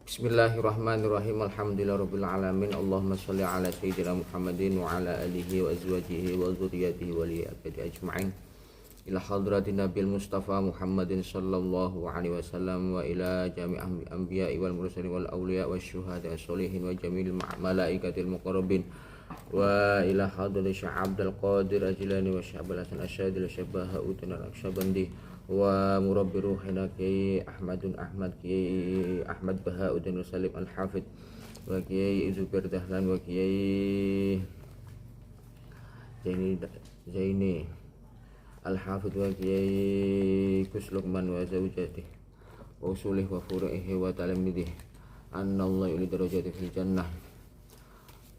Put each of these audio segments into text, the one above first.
Bismillahirrahmanirrahim. Alhamdulillahirabbil alamin. Allahumma shalli ala sayyidina Muhammadin wa ala alihi wa azwajihi wa dzurriyyatihi wa li abadi ajma'in. Ila hadratin Nabil Mustafa Muhammadin sallallahu alaihi wasallam wa ila jami'il anbiya'i wal mursalin wal awliya wasyuhada wassolihin wa jamil malaikatil muqarrabin wa ila hadratin Syekh Abdul Qadir Ajilani wa Syekh Abdul Hasan Asyadil wa Syekh Bahauddin Al-Aqsyabandi wa murabbi ruhina Kiai Kiai Ahmad Bahauddin Salim Al-Hafidh wa Kiai Zubair Dahlan wa Kiai Zaini Al-Hafidh wa Kiai Gus Luqman wa zawjatihi wa usulih wa furu'ihi wa talamidih annallahu ila darajati fil jannah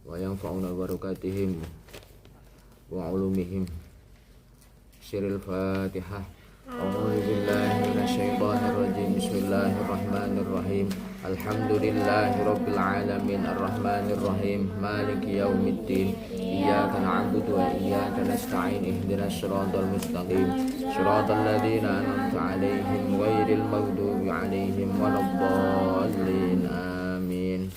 wa yanfa'una barakatihim wa ulumihim. Syiril Fatihah. A'udzu billahi minasyaitonir rajim. Bismillahirrahmanirrahim. Alhamdulillahirabbil alamin arrahmanir rahim maliki yaumiddin. Iyyaka na'budu wa iyyaka nasta'in. Ihdinas shiratal mustaqim. Shiratal ladzina an'amta 'alaihim ghairil maghdubi 'alaihim waladdallin. Amin.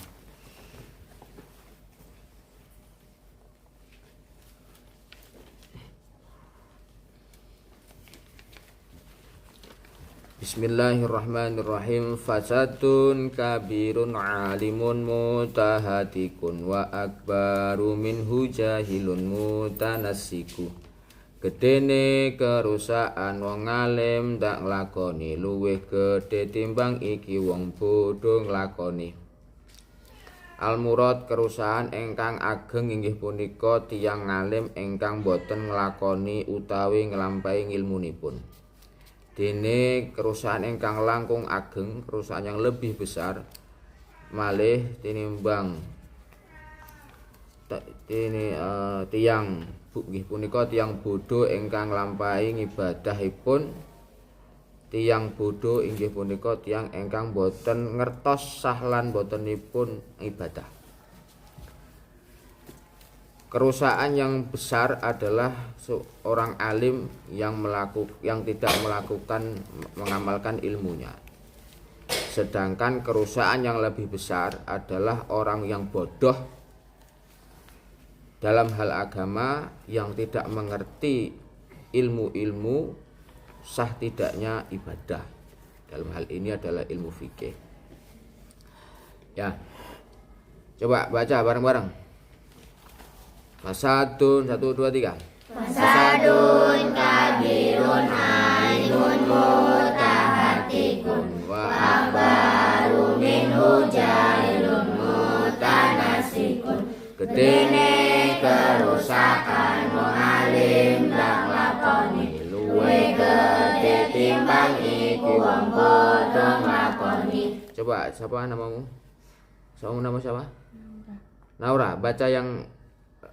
Bismillahirrahmanirrahim. Fasadun kabirun alimun mutahatikun wa akbaru minhu jahilun mutanassiku. Gedene kerusakan wong alim tak nglakoni luwih gedhe timbang iki wong bodho nglakoni. Al-murad kerusakan ingkang ageng inggih punika tiyang alim ingkang boten nglakoni utawi nglampahi ilmunipun. Dene kerusakan ingkang langkung ageng, kerusakan yang lebih besar malih tinimbang tiyang nggih punika tiyang bodho ingkang nglampahi ngibadahipun. Tiyang bodho inggih punika tiyang ingkang boten ngertos sahlan botenipun ibadah. Kerusakan yang besar adalah seorang alim yang tidak mengamalkan ilmunya. Sedangkan kerusakan yang lebih besar adalah orang yang bodoh dalam hal agama, yang tidak mengerti ilmu-ilmu sah tidaknya ibadah. Dalam hal ini adalah ilmu fikih. Ya. Coba baca bareng-bareng. Fasadun 1 2 3. Fasadun kabirun alimun mutahatikun wa akbaru minhu jahilun mutanasikun. Gedene kerusakan wong alim tak lakoni luwih gedhe timbang iku wong bodho nglakoni. Coba siapa namamu? Nama siapa? Naura. Baca yang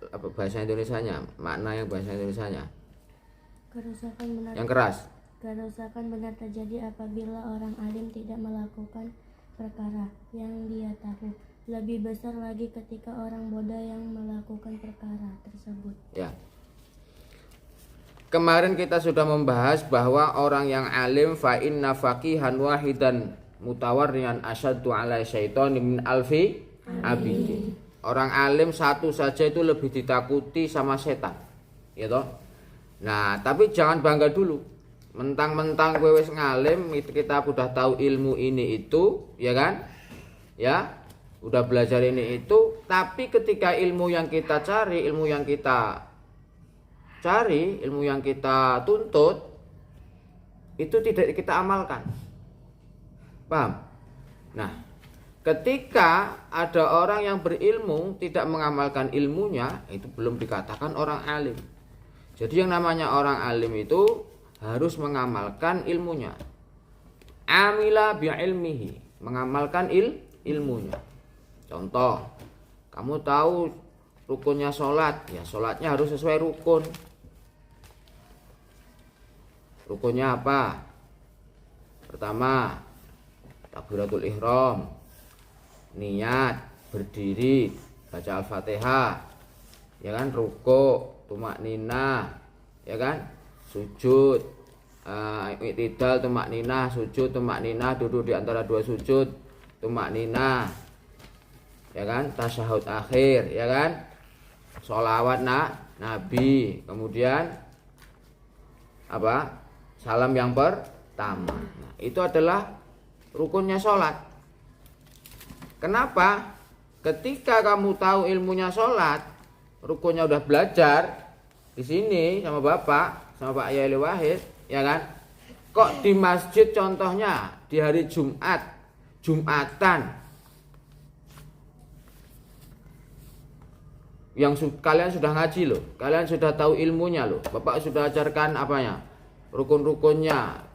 bahasa Indonesianya, makna yang bahasa Indonesianya. Yang keras. Kerusakan benar terjadi apabila orang alim tidak melakukan perkara yang dia tahu. Lebih besar lagi ketika orang bodoh yang melakukan perkara tersebut. Ya. Kemarin kita sudah membahas bahwa orang yang alim fa inna faqihan wahidan mutawarrian asyaddu ala syaitani min alfi abidin. Orang alim satu saja itu lebih ditakuti sama setan. Ya toh? Nah, tapi jangan bangga dulu. Mentang-mentang kowe wis ngalim, kita udah tahu ilmu ini itu, ya kan? Ya, udah belajar ini itu, tapi ketika ilmu yang kita cari, ilmu yang kita tuntut itu tidak kita amalkan. Paham? Nah, ketika ada orang yang berilmu tidak mengamalkan ilmunya, itu belum dikatakan orang alim. Jadi yang namanya orang alim itu harus mengamalkan ilmunya. Amila bi'ilmihi, mengamalkan ilmunya. Contoh, kamu tahu rukunnya sholat, ya sholatnya harus sesuai rukun. Rukunnya apa? Pertama, takbiratul ihram, niat, berdiri, baca Al-Fatihah, ya kan, ruku, tumakninah, ya kan, sujud, i'tidal, tumakninah, sujud, tumakninah, duduk di antara dua sujud, tumakninah, ya kan, tasyahud akhir, ya kan, sholawat Nabi, kemudian apa, salam yang pertama. Nah, itu adalah rukunnya sholat. Kenapa? Ketika kamu tahu ilmunya sholat, rukunnya udah belajar di sini sama bapak, sama Pak Yai Wahid, ya kan? Kok di masjid contohnya di hari Jumatan, yang kalian sudah ngaji loh, kalian sudah tahu ilmunya loh, bapak sudah ajarkan apanya, rukun-rukunnya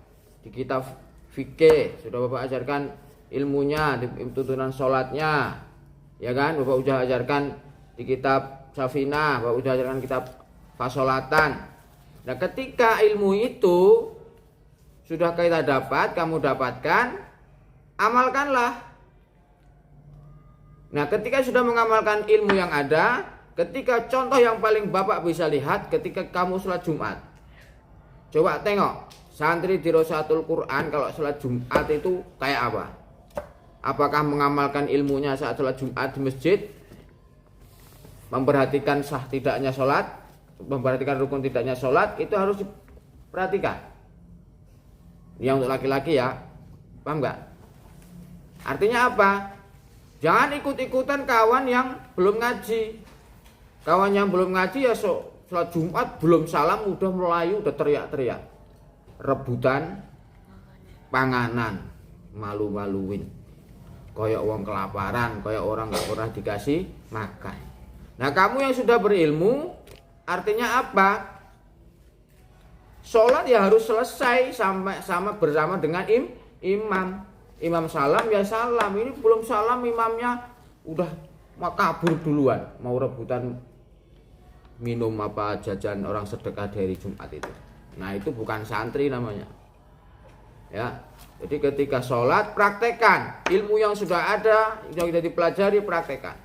di kitab fikih, sudah bapak ajarkan ilmunya di tuntunan sholatnya, ya kan, bapak sudah ajarkan di kitab Safinah, bapak sudah ajarkan kitab Fasolatan. Nah, ketika ilmu itu sudah kita dapat, kamu dapatkan, amalkanlah. Nah, ketika sudah mengamalkan ilmu yang ada, ketika contoh yang paling bapak bisa lihat ketika kamu sholat Jumat. Coba tengok santri di Rosatul Quran kalau sholat Jumat itu kayak apa? Apakah mengamalkan ilmunya saat sholat Jumat di masjid? Memperhatikan sah tidaknya sholat, memperhatikan rukun tidaknya sholat, itu harus diperhatikan. Yang untuk laki-laki ya, paham nggak? Artinya apa? Jangan ikut-ikutan kawan yang belum ngaji. Kawan yang belum ngaji ya sholat Jumat belum salam udah melayu, udah teriak-teriak, rebutan panganan, malu-maluin, koyok wong kelaparan, koyok orang nggak pernah dikasih makan. Nah, kamu yang sudah berilmu, artinya apa? Sholat ya harus selesai sama bersama dengan imam. Imam salam ya salam. Ini belum salam imamnya udah mau kabur duluan, mau rebutan minum apa jajan orang sedekah dari Jumat itu. Nah, itu bukan santri namanya. Ya. Jadi ketika sholat praktekkan ilmu yang sudah ada, yang sudah dipelajari, praktekkan.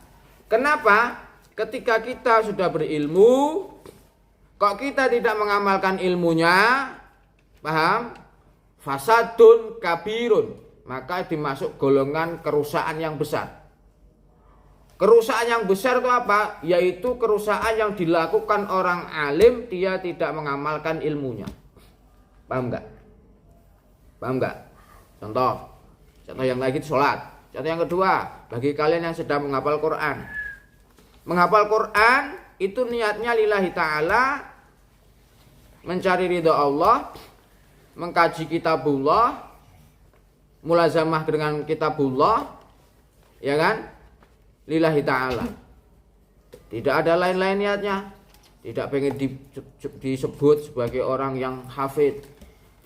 Kenapa? Ketika kita sudah berilmu, kok kita tidak mengamalkan ilmunya, paham? Fasadun kabirun, maka dimasuk golongan kerusakan yang besar. Kerusakan yang besar itu apa? Yaitu kerusakan yang dilakukan orang alim, dia tidak mengamalkan ilmunya. Paham enggak? Paham enggak? Contoh yang lagi sholat. Contoh yang kedua, bagi kalian yang sedang menghafal Quran. Menghafal Quran itu niatnya lillahi ta'ala, mencari ridha Allah, mengkaji kitabullah, mulazamah dengan kitabullah, ya kan? Lillahi ta'ala. Tidak ada lain-lain niatnya. Tidak pengen disebut sebagai orang yang hafid,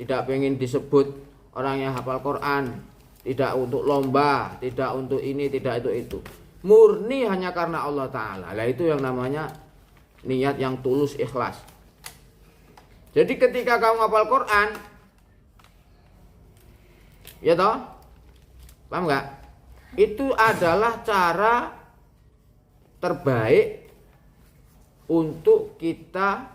tidak pengen disebut orang yang hafal Quran, tidak untuk lomba, tidak untuk ini, tidak itu. Murni hanya karena Allah Ta'ala. Lah itu yang namanya niat yang tulus, ikhlas. Jadi ketika kamu hafal Quran, ya toh, paham nggak? Itu adalah cara terbaik untuk kita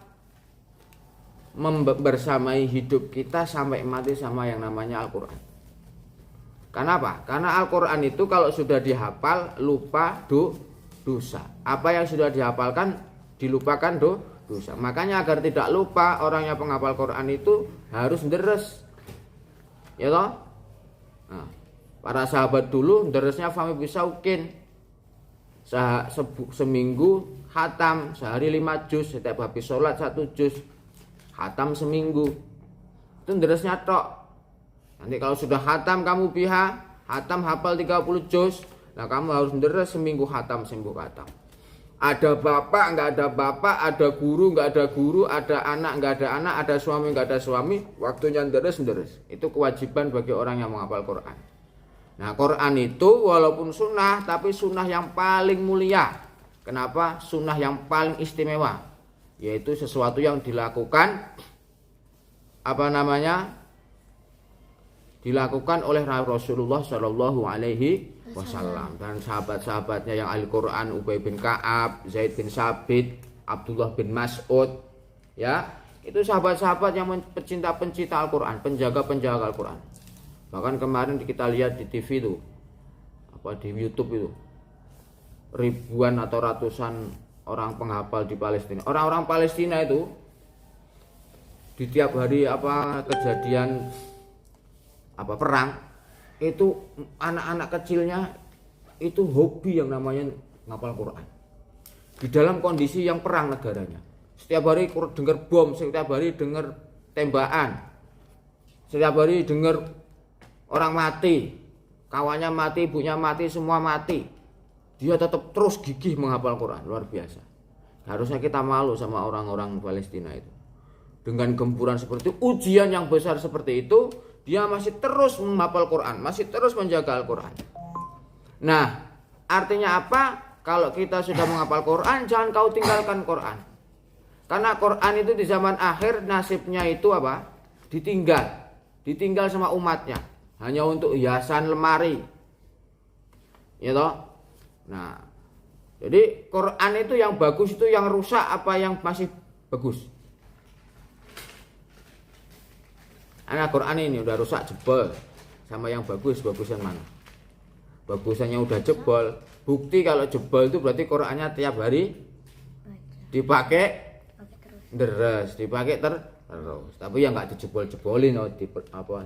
bersamai hidup kita sampai mati sama yang namanya Al-Quran. Kenapa? Karena Al-Quran itu kalau sudah dihafal lupa dosa. Apa yang sudah dihafalkan dilupakan dosa. Makanya agar tidak lupa, orang yang penghafal Quran itu harus deres. Ya toh? Nah, para sahabat dulu deresnya fahmi bisaukin. Seminggu khatam, sehari 5 juz, setiap habis sholat 1 juz. Khatam seminggu. Itu deresnya tok. Nanti kalau sudah khatam kamu khatam hafal 30 juz, nah kamu harus deres seminggu khatam. Ada bapak, nggak ada bapak, ada guru, nggak ada guru, ada anak, nggak ada anak, ada suami, nggak ada suami, waktunya deres. Itu kewajiban bagi orang yang menghafal Quran. Nah, Quran itu walaupun sunnah, tapi sunnah yang paling mulia. Kenapa? Sunnah yang paling istimewa, yaitu sesuatu yang dilakukan dilakukan oleh Rasulullah Shallallahu Alaihi Wasallam dan sahabat-sahabatnya yang ahli Quran, Ubay bin Ka'ab, Zaid bin Sabit, Abdullah bin Mas'ud, ya itu sahabat-sahabat yang pencinta Al-Quran, penjaga Al-Quran. Bahkan kemarin kita lihat di TV itu di YouTube itu ribuan atau ratusan orang penghafal di Palestina. Orang-orang Palestina itu di tiap hari kejadian perang itu anak-anak kecilnya itu hobi yang namanya ngapal Quran. Di dalam kondisi yang perang negaranya. Setiap hari dengar bom, setiap hari dengar tembakan. Setiap hari dengar orang mati, kawannya mati, ibunya mati, semua mati. Dia tetap terus gigih menghafal Quran, luar biasa. Harusnya kita malu sama orang-orang Palestina itu. Dengan gempuran seperti itu, ujian yang besar seperti itu, dia masih terus menghafal Quran, masih terus menjaga Al-Quran. Nah, artinya apa? Kalau kita sudah menghafal Quran, jangan kau tinggalkan Quran. Karena Quran itu di zaman akhir nasibnya itu apa? Ditinggal sama umatnya, hanya untuk hiasan lemari. Ya toh? Nah, jadi Quran itu yang bagus itu yang rusak apa yang masih bagus? Anak Quran ini udah rusak jebol, sama yang bagusan mana? Bagusannya udah jebol. Bukti kalau jebol itu berarti Qurannya tiap hari dipakai dipakai terus. Tapi ya nggak dijebol-jebolin,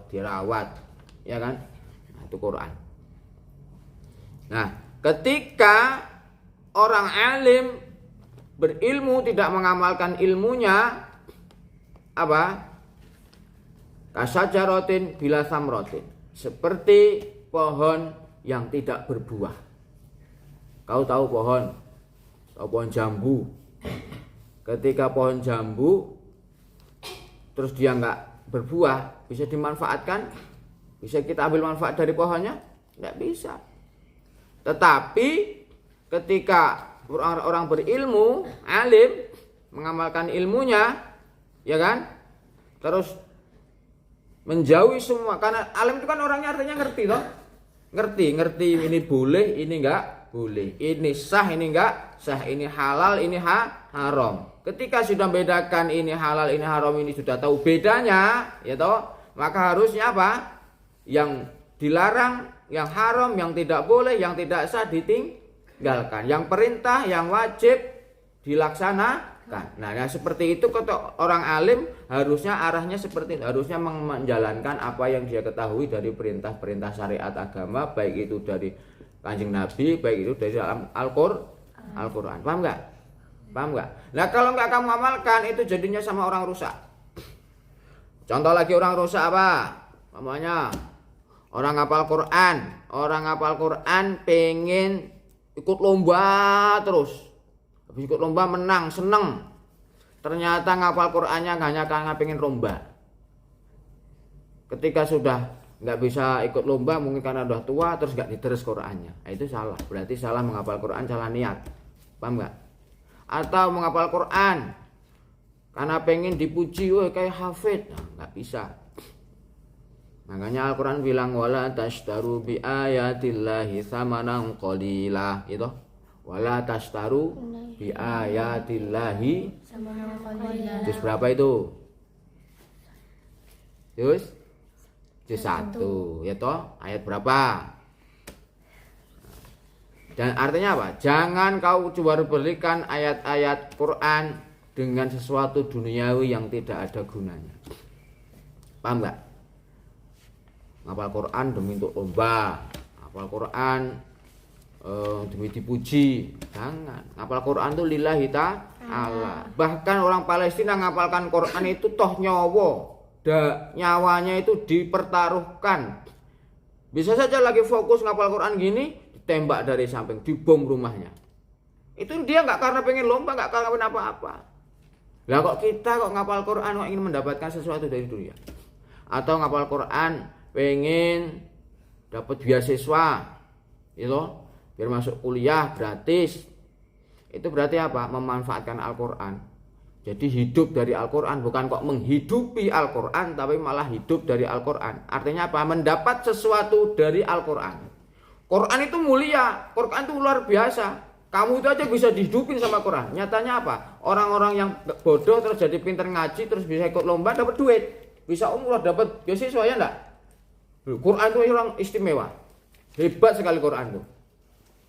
dirawat, ya kan? Nah, itu Quran. Nah, ketika orang alim berilmu tidak mengamalkan ilmunya, kasajaratin bila samrotin, seperti pohon yang tidak berbuah. Kau tahu pohon jambu. Ketika pohon jambu terus dia nggak berbuah, bisa dimanfaatkan? Bisa kita ambil manfaat dari pohonnya? Nggak bisa. Tetapi ketika orang berilmu, alim, mengamalkan ilmunya, ya kan? Terus menjauhi semua, karena alim itu kan orangnya artinya ngerti toh? Ngerti ini boleh, ini enggak boleh. Ini sah, ini enggak sah, ini halal, ini haram. Ketika sudah membedakan ini halal, ini haram, ini sudah tahu bedanya, ya toh? Maka harusnya apa? Yang dilarang, yang haram, yang tidak boleh, yang tidak sah ditinggalkan. Yang perintah, yang wajib dilaksanakan. Nah, seperti itu kata orang alim harusnya arahnya seperti itu. Harusnya menjalankan apa yang dia ketahui dari perintah-perintah syariat agama, baik itu dari Kanjeng Nabi, baik itu dari dalam Al-Qur'an. Paham enggak? Nah, kalau enggak kamu amalkan, itu jadinya sama orang rusak. Contoh lagi orang rusak apa? Namanya orang hafal Quran pengen ikut lomba terus. Habis ikut lomba menang, seneng. Ternyata ngapal Qur'annya hanya karena pengen lomba. Ketika sudah nggak bisa ikut lomba, mungkin karena udah tua, terus nggak diterus Qur'annya. Nah, itu salah. Berarti salah menghafal Qur'an, salah niat. Paham nggak? Atau menghafal Qur'an karena pengen dipuji, wah kayak hafid. Nah, nggak bisa. Makanya Al-Quran bilang wala tashtaru bi ayatillahi tsamanan qalila, itu. Wala tashtaru bi ayatillahi. Juz berapa itu? Juz 1, ya toh? Ayat berapa? Dan artinya apa? Jangan kau coba berikan ayat-ayat Quran dengan sesuatu duniawi yang tidak ada gunanya. Paham enggak? Ngapal Quran demi untuk lomba, ngapal Quran demi dipuji. Jangan. Ngapal Quran itu lillahi ta'ala. Bahkan orang Palestina ngapalkan Quran itu toh nyawanya itu dipertaruhkan. Bisa saja lagi fokus ngapal Quran gini, ditembak dari samping, dibom rumahnya. Itu dia nggak karena pengen lomba, nggak karena apa-apa. Lah kok kita kok ngapal Quran kok ingin mendapatkan sesuatu dari dunia? Atau ngapal Quran pengen dapat beasiswa, itu biar masuk kuliah gratis. Itu berarti apa? Memanfaatkan Al-Quran. Jadi hidup dari Al-Quran, bukan kok menghidupi Al-Quran, tapi malah hidup dari Al-Quran. Artinya apa? Mendapat sesuatu dari Al-Quran. Quran itu mulia, Quran itu luar biasa. Kamu itu aja bisa dihidupin sama Quran. Nyatanya apa? Orang-orang yang bodoh terus jadi pinter ngaji, terus bisa ikut lomba dapat duit, bisa umroh dapat beasiswa, ya enggak? Quran itu orang istimewa. Hebat sekali Quran itu.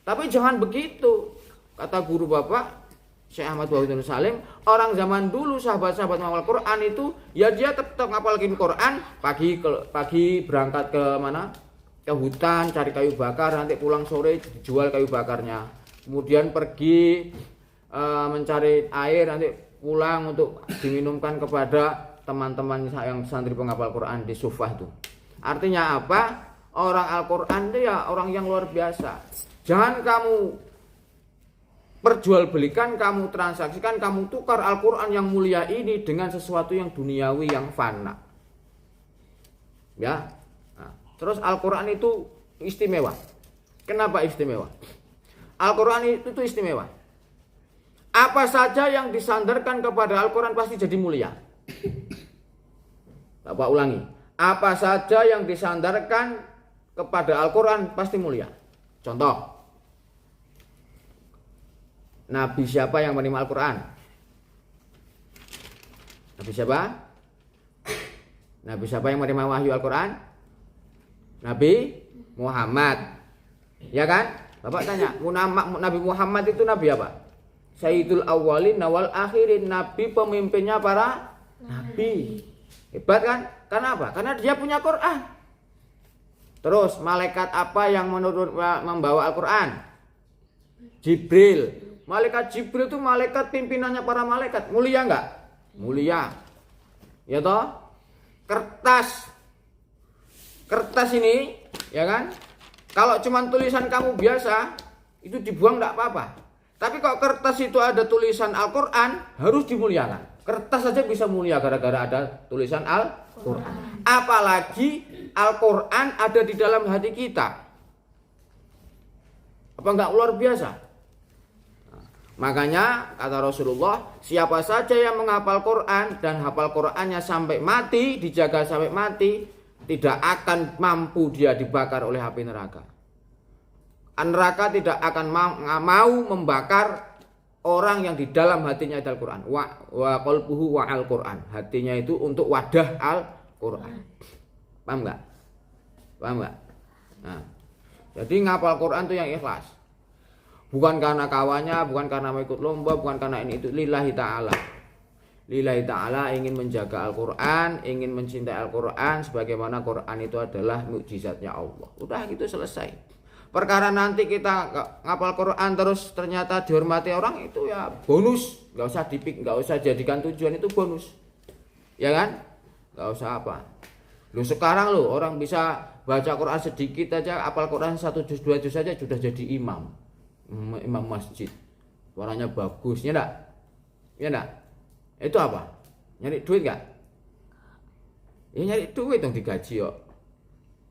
Tapi jangan begitu. Kata guru Bapak Syekh Ahmad Wahyudin Salim, orang zaman dulu sahabat-sahabat menghafal Quran itu ya dia tetap ngapalin Quran, pagi berangkat ke mana? Ke hutan cari kayu bakar, nanti pulang sore jual kayu bakarnya. Kemudian pergi mencari air, nanti pulang untuk diminumkan kepada teman-teman yang santri penghafal Quran di Sufah itu. Artinya apa? Orang Al-Quran itu ya orang yang luar biasa. Jangan kamu perjualbelikan, kamu transaksikan, kamu tukar Al-Quran yang mulia ini dengan sesuatu yang duniawi yang fana. Ya. Nah, terus Al-Quran itu istimewa. Kenapa istimewa? Al-Quran itu istimewa. Apa saja yang disandarkan kepada Al-Quran pasti jadi mulia. Bapak ulangi. Apa saja yang disandarkan kepada Al-Quran pasti mulia. Contoh. Nabi siapa yang menerima Al-Quran? Nabi siapa? Nabi siapa yang menerima wahyu Al-Quran? Nabi Muhammad. Ya kan? Bapak tanya, Nabi Muhammad itu Nabi apa? Sayyidul awwalin wal akhirin. Nabi pemimpinnya para Nabi. Hebat kan? Karena apa? Karena dia punya Quran. Terus malaikat apa yang membawa Al-Quran? Jibril. Malaikat Jibril itu malaikat pimpinannya para malaikat. Mulia enggak? Mulia. Ya toh? Kertas ini, ya kan? Kalau cuma tulisan kamu biasa, itu dibuang enggak apa-apa. Tapi kalau kertas itu ada tulisan Al-Quran, harus dimuliakan. Kertas saja bisa mulia gara-gara ada tulisan Al-Quran. Apalagi Al-Quran ada di dalam hati kita. Apa enggak luar biasa? Makanya kata Rasulullah, siapa saja yang menghafal Quran dan hafal Qurannya sampai mati, dijaga sampai mati, tidak akan mampu dia dibakar oleh api neraka. Neraka tidak akan mau membakar orang yang di dalam hatinya ada Al-Quran. Wa qalbuhu wa al-Quran. Hatinya itu untuk wadah Al-Quran. Paham enggak? Paham enggak? Nah, jadi ngapal Quran itu yang ikhlas. Bukan karena kawannya, bukan karena mau ikut lomba, bukan karena ini itu. Lillahi ta'ala. Lillahi ta'ala ingin menjaga Al-Quran, ingin mencintai Al-Quran, sebagaimana Quran itu adalah mukjizatnya Allah. Udah gitu selesai. Perkara nanti kita ngapal Quran terus ternyata dihormati orang, itu ya bonus. Gak usah jadikan tujuan, itu bonus. Ya kan? Gak usah apa. Lu sekarang lu orang bisa baca Quran sedikit aja, hafal Quran 1 juz 2 juz saja sudah jadi imam masjid, suaranya bagus, ya enggak? Ya enggak? Itu apa? Nyari duit enggak? Ya nyari duit dong, digaji kok.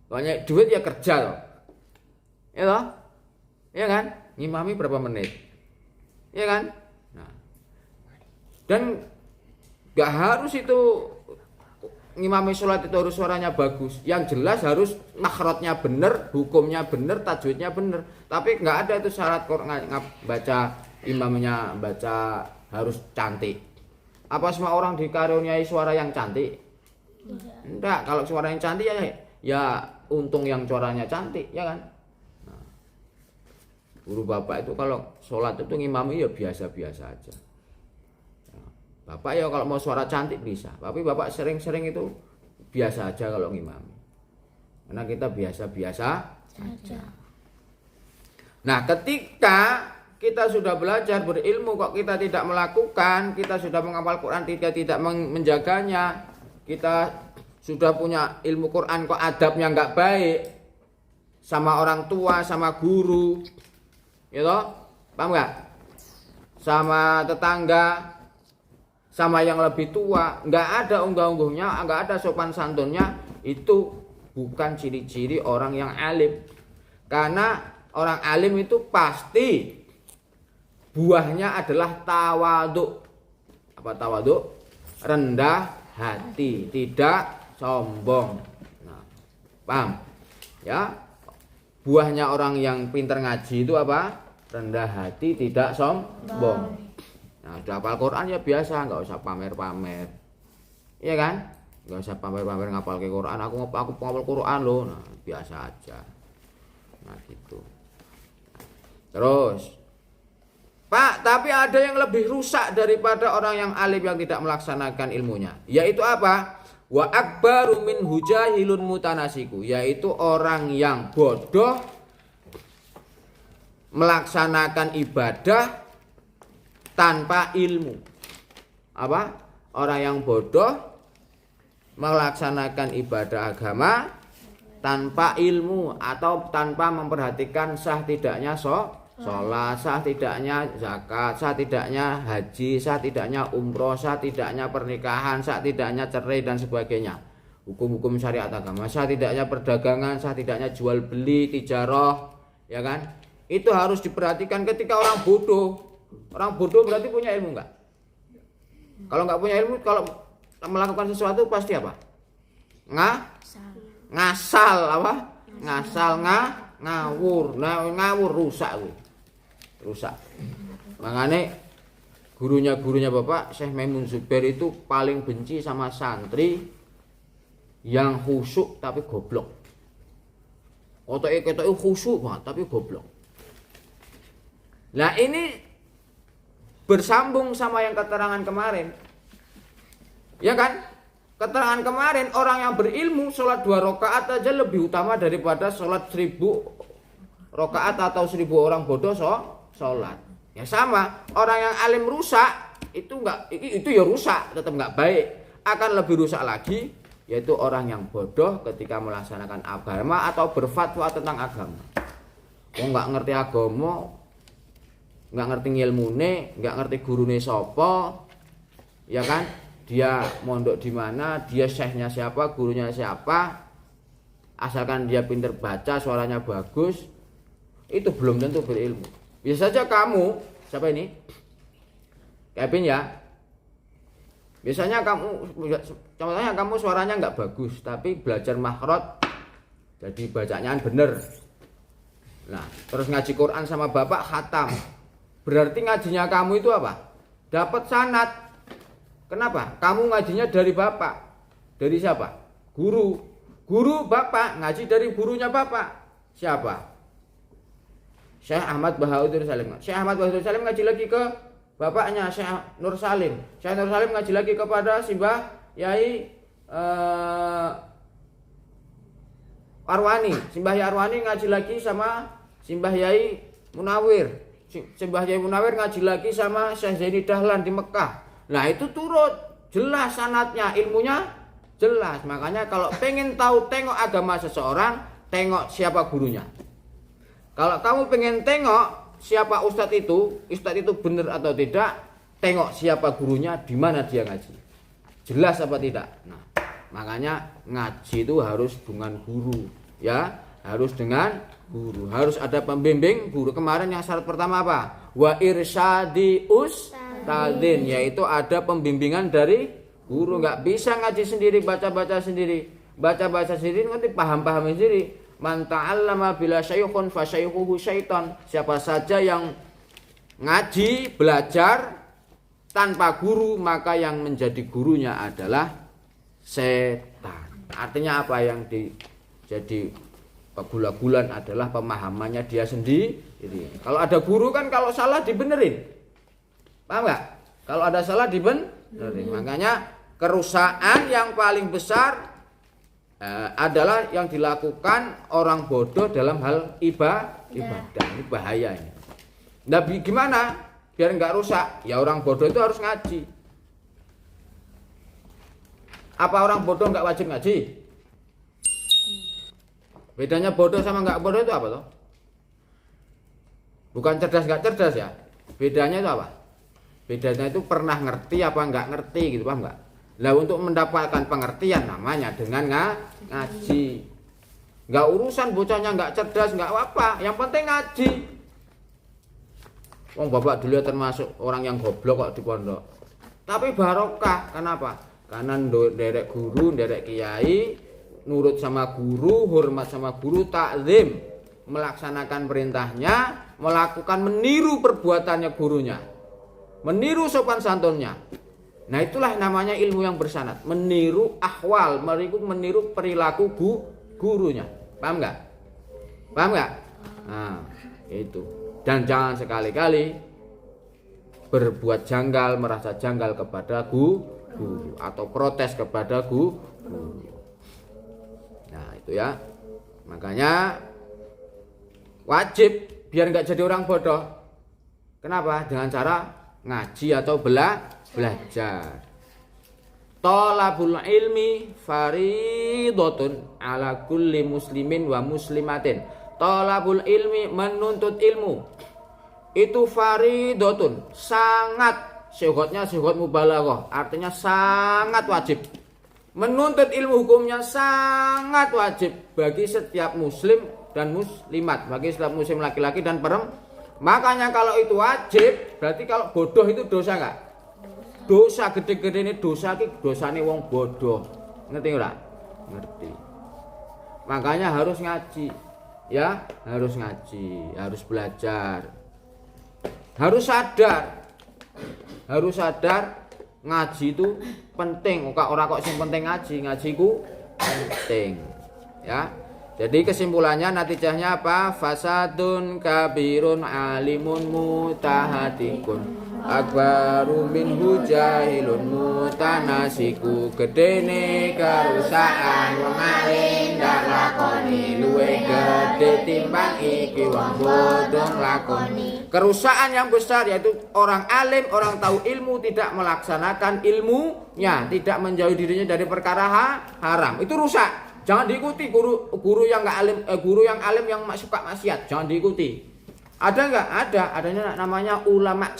Kalau nyari duit ya kerja loh. Ya toh? Ya kan? Ngimami berapa menit? Ya kan? Nah. Dan enggak harus itu ngimami sholat itu harus suaranya bagus. Yang jelas harus makhrajnya bener, hukumnya bener, tajwidnya bener. Tapi nggak ada itu syarat baca imamnya baca harus cantik. Apa semua orang dikaruniai suara yang cantik? Enggak. Kalau suara yang cantik ya untung yang suaranya cantik, ya kan? Nah, guru bapak itu kalau sholat itu ngimami ya biasa-biasa aja. Bapak ya kalau mau suara cantik bisa, tapi bapak sering-sering itu biasa aja kalau ngimami. Karena kita biasa-biasa saja. Nah, ketika kita sudah belajar berilmu kok kita tidak melakukan, kita sudah menghafal Quran tidak menjaganya, kita sudah punya ilmu Quran kok adabnya enggak baik sama orang tua, sama guru, ya toh? Paham enggak? Sama tetangga, sama yang lebih tua, nggak ada unggah-ungguhnya, nggak ada sopan santunnya, itu bukan ciri-ciri orang yang alim. Karena orang alim itu pasti buahnya adalah tawadhu. Apa tawadhu? Rendah hati, tidak sombong. Nah, paham? Ya, buahnya orang yang pintar ngaji itu apa? Rendah hati, tidak sombong. Nah, udah hafal Quran ya biasa, nggak usah pamer-pamer, iya kan? Nggak usah pamer-pamer ngapal ke Quran. Aku ngapal Quran loh, nah biasa aja. Nah gitu. Terus, Pak, tapi ada yang lebih rusak daripada orang yang alim yang tidak melaksanakan ilmunya. Yaitu apa? Wa akbaru min hujahilun mutanasiku. Yaitu orang yang bodoh melaksanakan ibadah tanpa ilmu. Apa? Orang yang bodoh melaksanakan ibadah agama tanpa ilmu atau tanpa memperhatikan sah tidaknya sholat, sah tidaknya zakat, sah tidaknya haji, sah tidaknya umroh, sah tidaknya pernikahan, sah tidaknya cerai dan sebagainya. Hukum-hukum syariat agama, sah tidaknya perdagangan, sah tidaknya jual beli, tijarah, ya kan? Itu harus diperhatikan ketika orang bodoh. Orang bodoh berarti punya ilmu enggak? Kalau enggak punya ilmu, kalau melakukan sesuatu pasti apa? Ngasal apa? Ngasal ngawur. Nah, ngawur rusak kuwi. Rusak. Makanya gurunya Bapak Syekh Maimun Zubair itu paling benci sama santri yang khusyuk tapi goblok. Ketoke khusyuk banget tapi goblok. Nah, ini bersambung sama yang keterangan kemarin. Ya kan? Keterangan kemarin orang yang berilmu sholat 2 rakaat aja lebih utama daripada sholat 1000 rakaat atau 1000 orang bodoh sholat. Ya sama, orang yang alim rusak itu ya rusak, tetap enggak baik. Akan lebih rusak lagi yaitu orang yang bodoh ketika melaksanakan agama atau berfatwa tentang agama. Enggak ngerti agama, enggak ngerti ilmune, enggak ngerti gurune sapa. Ya kan? Dia mondok di mana, dia syekhnya siapa, gurunya siapa. Asalkan dia pintar baca, suaranya bagus, itu belum tentu berilmu. Bisa saja kamu, siapa ini? Kevin ya. Biasanya contohnya kamu suaranya nggak bagus, tapi belajar makhraj, jadi bacanya bener. Nah, terus ngaji Quran sama bapak khatam. Berarti ngajinya kamu itu apa? Dapat sanad. Kenapa? Kamu ngajinya dari bapak. Dari siapa? Guru. Guru bapak ngaji dari gurunya bapak. Siapa? Syekh Ahmad Bahaudir Salim. Syekh Ahmad Bahaudir Salim ngaji lagi ke bapaknya Syekh Nur Salim. Syekh Nur Salim ngaji lagi kepada Simbah Yai Arwani. Simbah Yai Arwani ngaji lagi sama Simbah Yai Munawir. Simbah Yai Munawir ngaji lagi sama Syekh Zaini Dahlan di Mekah. Nah itu turut jelas sanadnya, ilmunya jelas. Makanya kalau pengen tahu tengok agama seseorang, tengok siapa gurunya. Kalau kamu pengen tengok siapa ustadz itu benar atau tidak, tengok siapa gurunya, di mana dia ngaji. Jelas apa tidak? Nah, makanya ngaji itu harus dengan guru, ya, harus dengan guru, harus ada pembimbing guru. Kemarin yang syarat pertama apa? Wa irsyadi ustadzin, yaitu ada pembimbingan dari guru. Nggak bisa ngaji sendiri, baca-baca sendiri, nanti paham-paham sendiri. Man ta'allama bila syaikhun fa syaikhuhu syaitan. Siapa saja yang ngaji, belajar tanpa guru, maka yang menjadi gurunya adalah setan. Artinya apa? Yang jadi gula-gulan adalah pemahamannya dia sendiri. Kalau ada guru kan kalau salah dibenerin. Paham nggak? Kalau ada salah dibenerin. Makanya kerusakan yang paling besar adalah yang dilakukan orang bodoh dalam hal ibadah. Ini bahaya ini. Nah, gimana biar nggak rusak? Ya orang bodoh itu harus ngaji. Apa orang bodoh nggak wajib ngaji? Bedanya bodoh sama nggak bodoh itu apa toh? Bukan cerdas nggak cerdas ya. Bedanya itu apa? Bedanya itu pernah ngerti apa nggak ngerti gitu, paham nggak? Lah untuk mendapatkan pengertian namanya dengan ngaji. Nggak urusan bocahnya nggak cerdas nggak apa, yang penting ngaji. Wong bapak dulu termasuk orang yang goblok kok di pondok. Tapi barokah, kenapa? Karena derek guru, derek kiai, nurut sama guru, hormat sama guru, takzim, melaksanakan perintahnya, meniru perbuatannya gurunya, meniru sopan santunnya. Nah itulah namanya ilmu yang bersanad, meniru ahwal, meniru perilaku gurunya. Paham nggak? Paham nggak? Nah, itu. Dan jangan sekali-kali berbuat janggal, merasa janggal kepada guru atau protes kepada guru. Nah, itu ya. Makanya wajib biar nggak jadi orang bodoh. Kenapa? Dengan cara ngaji atau belajar. Thalabul ilmi faridatun ala kulli muslimin wa muslimatin. Thalabul ilmi, menuntut ilmu, itu faridatun, sangat, syuhutnya syuhut mubalaghah, artinya sangat wajib. Menuntut ilmu hukumnya sangat wajib bagi setiap muslim dan muslimat, bagi setiap muslim laki-laki dan perempuan. Makanya kalau itu wajib, berarti kalau bodoh itu dosa enggak? Dosa gede-gede ini dosa ki dosane wong bodoh. Ngerti ora? Ngerti. Makanya harus ngaji. Ya, harus ngaji, harus belajar. Harus sadar. Harus sadar ngaji itu penting. Ora kok sing penting ngaji ku penting. Ya. Jadi kesimpulannya, natijahnya apa? Fasadun kabirun alimun mutahatikun akbaru minhu jahilun mutanasiku. Gedene kerusakan wong alim ndak lakoni, luwih gede timbang iki wong bodoh lakoni. Kerusakan yang besar yaitu orang alim, orang tahu ilmu tidak melaksanakan ilmunya, tidak menjauhi dirinya dari perkara haram. Itu rusak. Jangan diikuti guru yang enggak alim, guru yang alim yang suka maksiat, jangan diikuti. Ada enggak? Ada. Adanya namanya ulama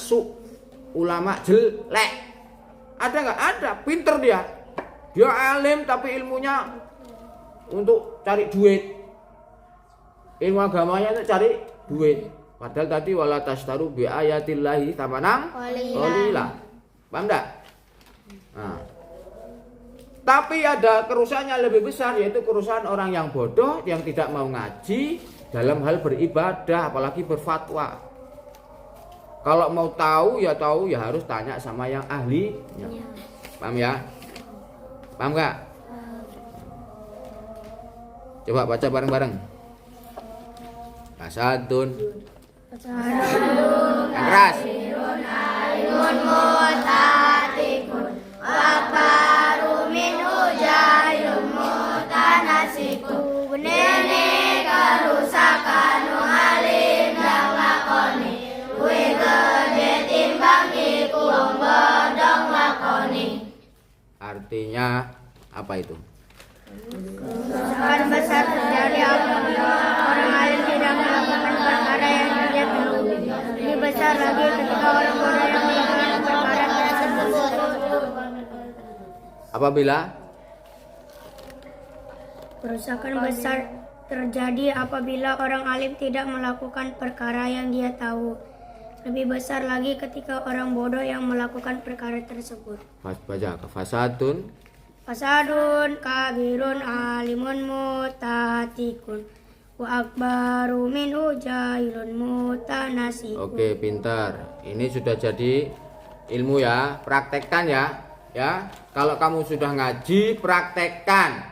ulama jelek. Ada enggak? Ada. Pinter dia. Dia alim tapi ilmunya untuk cari duit. Ilmu agamanya untuk cari duit. Padahal tadi wala tastaru bi ayatillahi tamanan qalila. Paham enggak? Nah. Tapi ada kerusakannya lebih besar, yaitu kerusakan orang yang bodoh yang tidak mau ngaji dalam hal beribadah, apalagi berfatwa. Kalau mau tahu ya harus tanya sama yang ahli. Paham ya? Paham enggak? Coba baca bareng-bareng. Fasadun. Yang keras. Alimun mutahatikun akbaru minhu jahilun mutanasiku. Benene kerusakan alim dan lakoni, luwih gede timbang iku wong bodoh lakoni. Artinya apa itu? Kerusakan besar terjadi apabila orang alim tidak melakukan perkara yang dia tahu. Lebih besar lagi ketika orang bodoh yang melakukan perkara tersebut. Apabila Kerusakan besar terjadi apabila orang alim tidak melakukan perkara yang dia tahu. Lebih besar lagi ketika orang bodoh yang melakukan perkara tersebut. baca fasadun. Fasadun kabirun alimun mutahatikun wa akbaru minhu jahilun mutanasiku. Oke, pintar. Ini sudah jadi ilmu ya, praktekkan ya. Ya, kalau kamu sudah ngaji, praktekkan.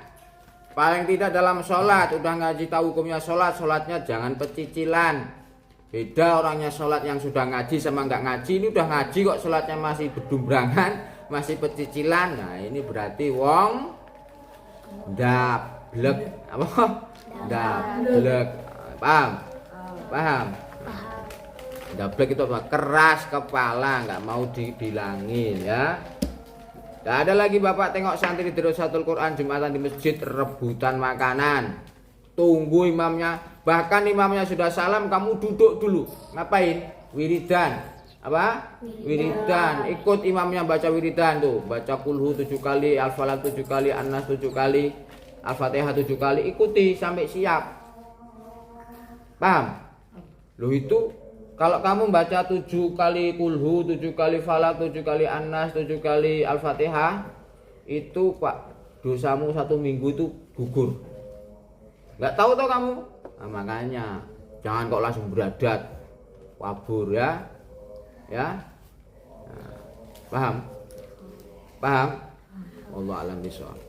Paling tidak dalam sholat, udah ngaji tahu hukumnya sholat, sholatnya jangan pecicilan. Beda orangnya sholat yang sudah ngaji sama nggak ngaji. Ini udah ngaji kok sholatnya masih berdumbrangan, masih pecicilan. Nah ini berarti wong dablek. Apa? Dablek. Paham? Paham? Dablek itu apa? Keras kepala, nggak mau dibilangin ya. Gak ada lagi bapak tengok santri di Darussatul Quran Jumatan di masjid rebutan makanan. Tunggu imamnya. Bahkan imamnya sudah salam, kamu duduk dulu. Ngapain? Wiridan. Apa? Wiridan. Ikut imamnya baca wiridan tuh. Baca kulhu 7 kali, Al-Falaq 7 kali, An-Nas 7 kali, Al-Fatihah 7 kali. Ikuti sampai siap. Paham? Loh itu kalau kamu baca 7 kali kulhu, 7 kali falak, 7 kali An-Nas, 7 kali Al-Fatihah, itu Pak, dosamu 1 minggu itu gugur. Nggak tahu toh kamu? Nah, makanya jangan kok langsung beradat, wabur ya. Ya. Nah, paham? Paham? Wallahu a'lam bishawab.